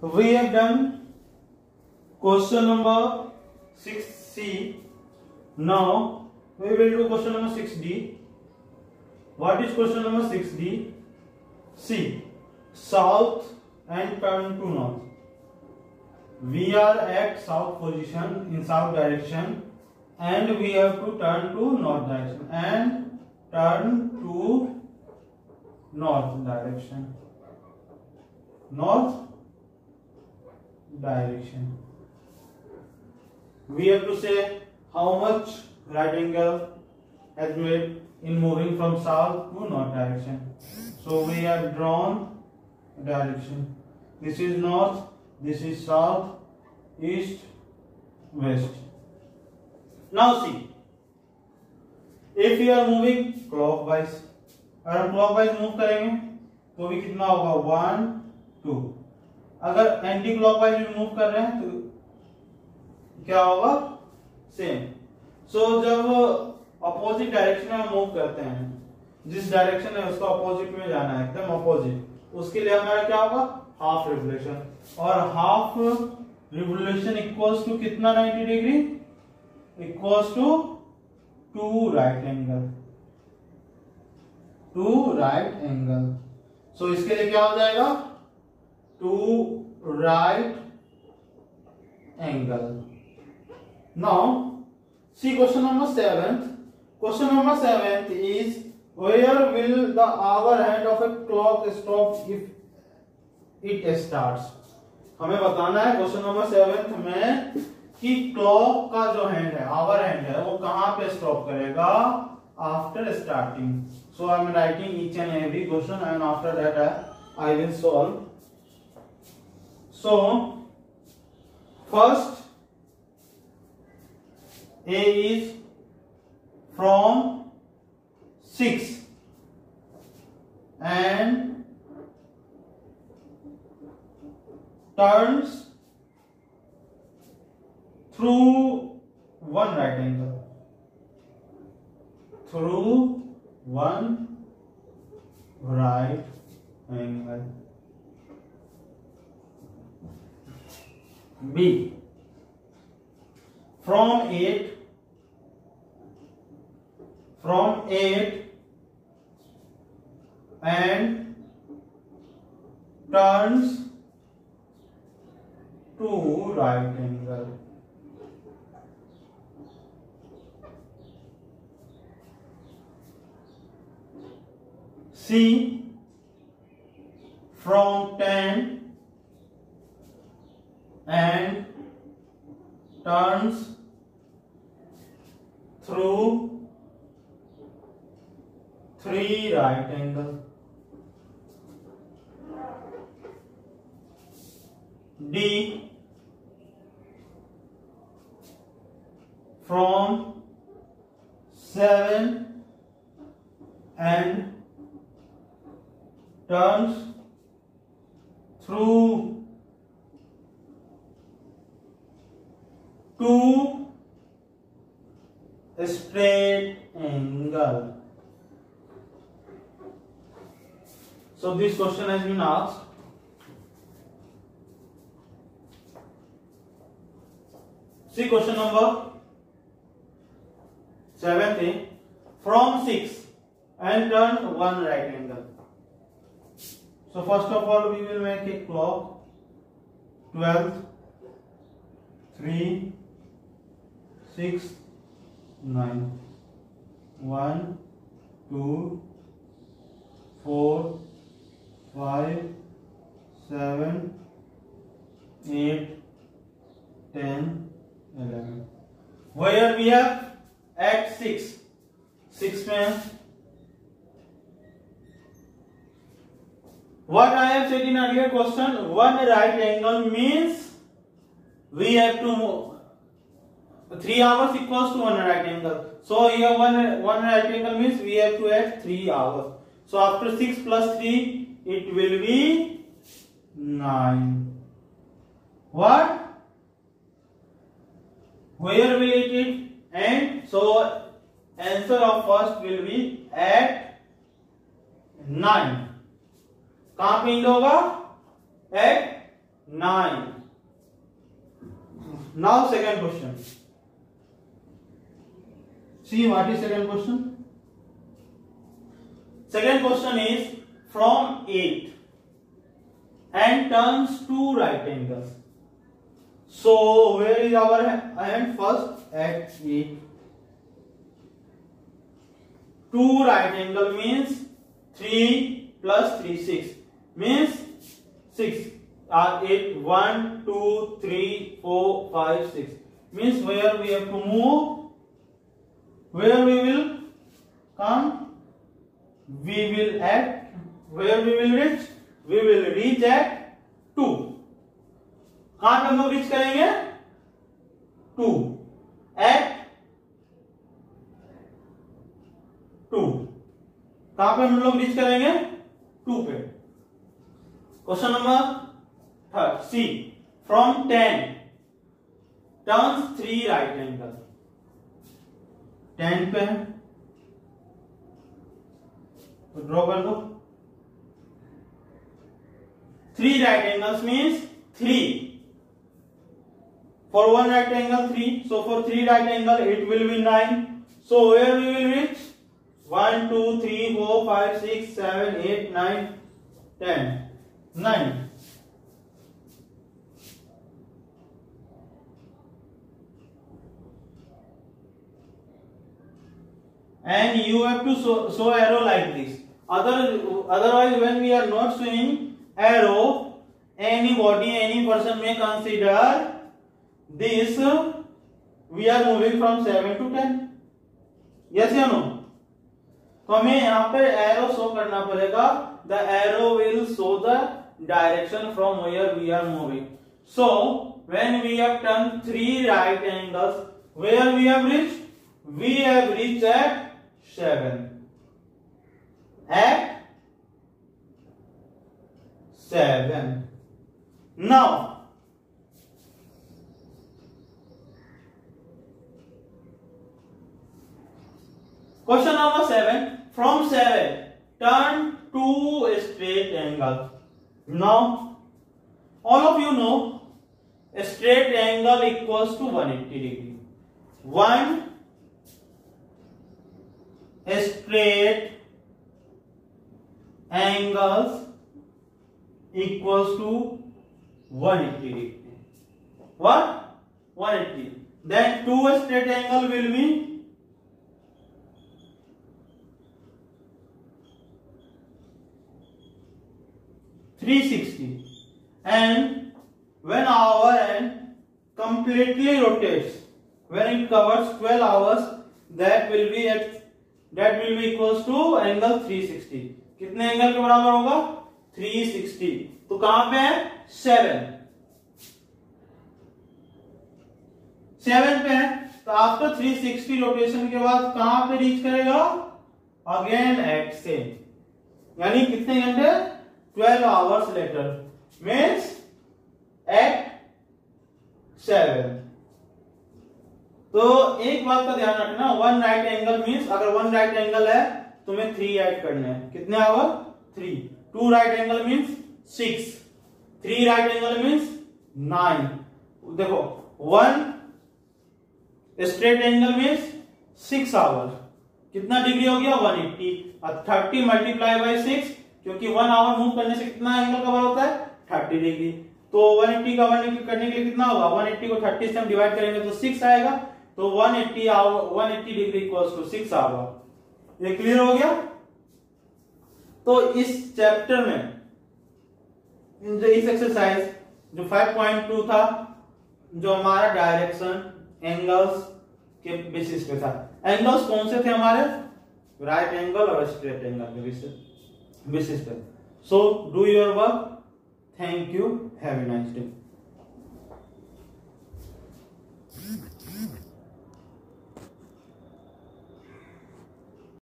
We have done question number 6C. Now we will do question number 6D. What is question number 6D? See, south and turn to north. We are at south position in south direction and we have to turn to north direction and turn to north direction. North direction. We have to say how much right angle has made in moving from south to north direction. So we have drawn direction. This is north, this is south, east, west. Now see, if we are moving clockwise, अगर हम clockwise move करेंगे तो भी कितना होगा 1 2. अगर anti clockwise भी move कर रहे हैं तो क्या होगा सेम. सो जब अपोजिट डायरेक्शन में हम मूव करते हैं, जिस डायरेक्शन है उसका अपोजिट में जाना है, एकदम अपोजिट, उसके लिए हमारा क्या होगा हाफ रिवोल्यूशन. और हाफ रिवोल्यूशन इक्वल्स टू कितना 90 degree, equals to 2 right angle. 2 right angle. So इसके लिए क्या हो जाएगा 2 right angle. Now see question number 7th. Question number 7th is where will the hour hand of a clock stop if it starts. हमें बताना है question number 7th में कि क्लॉक का जो हैंड है, आवर हैंड है, वो कहां पे स्टॉप करेगा after starting. So I am writing each and every question and after that I will solve. So first A is from 6 and turns through one right angle. Through one right angle. B from 8 and turns to right angle. C from 10 and turns through 3 right angle. D from 7 and turns through 2 straight angle. So this question has been asked. See question number 7th. From 6 and turn 1 right angle. So first of all we will make a clock. 12th, 3 6 9 1 2 4 5 7 8 10 11. Where we have at 6 में what I have said in earlier question, 1 right angle means we have to move 3 hours equals to 1 right angle. So here 1 right angle means we have to add 3 hours. So after 6 plus 3 it will be 9. What? Where will it end? So answer of first will be at 9. कहां पे and होगा? At 9. Now second question. See what is second question? Second question is from 8 and turns 2 right angles. So where is our hand? First at 8. 2 right angle means 3 plus 3 6 means 6 are 8 1 2 3 4 5 6 means where we have to move, where we will come, we will at, where we will reach, we will reach at 2. कहां पे हम लोग reach करेंगे? 2 at 2. कहां पे हम लोग reach करेंगे? 2 पे. Question number third C from 10 turns 3 right angle. 10 पे है तो ड्रॉ कर दो. 3 right angles means 3. For one right angle 3. So for 3 right angle it will be 9. So where we will reach? 1 2 3 4 5 6 7 8 9 10. 9. And you have to show arrow like this. Otherwise when we are not showing arrow, anybody, any person may consider this we are moving from 7 to 10. Yes or no? तो हमें यहाँ पे arrow show करना पड़ेगा. The arrow will show the direction from where we are moving. So when we have turned 3 right angles, where we have reached? We have reached at 7. At 7. Now question number 7. From 7 turn 2 straight angles. Now all of you know a straight angle equals to 180 degree. One straight angles equals to 180 degree. What? 180. Then 2 straight angle will be 360. And when our hand completely rotates, when it covers 12 hours, that will be equals to angle 360. कितने angle के बराबर होगा? 360. तो कहां पे है? 7 पे है. तो आफ्टर 360 रोटेशन के बाद कहां पे रीच करेगा? Again at same. यानी कितने घंटे? 12 hours later means at 7. तो एक बात का ध्यान रखना, 1 राइट एंगल मींस अगर 1 राइट एंगल है तो हमें 3 ऐड करने हैं. कितने hour? 3. 2 right angle means 6. 3 right angle means 9. देखो 1 स्ट्रेट एंगल मींस 6 आवर. कितना डिग्री हो गया? 180. 30 मल्टीप्लाई बाई 6 क्योंकि 1 आवर मूव करने से कितना एंगल कवर होता है? 30 डिग्री. तो 180 कवर करने के लिए कितना होगा? 180 को 30 से हम डिवाइड करेंगे तो 6 आएगा. तो 180 डिग्री इक्वल्स टू 6 आवर. ये क्लियर हो गया? तो इस चैप्टर में इस एक्सरसाइज जो 5.2 था, जो हमारा डायरेक्शन एंगल्स के बेसिस पे था. एंगल्स कौन से थे हमारे? राइट एंगल और स्ट्रेट एंगल के बेसिस पे. So do your work. Thank you. Have a nice day.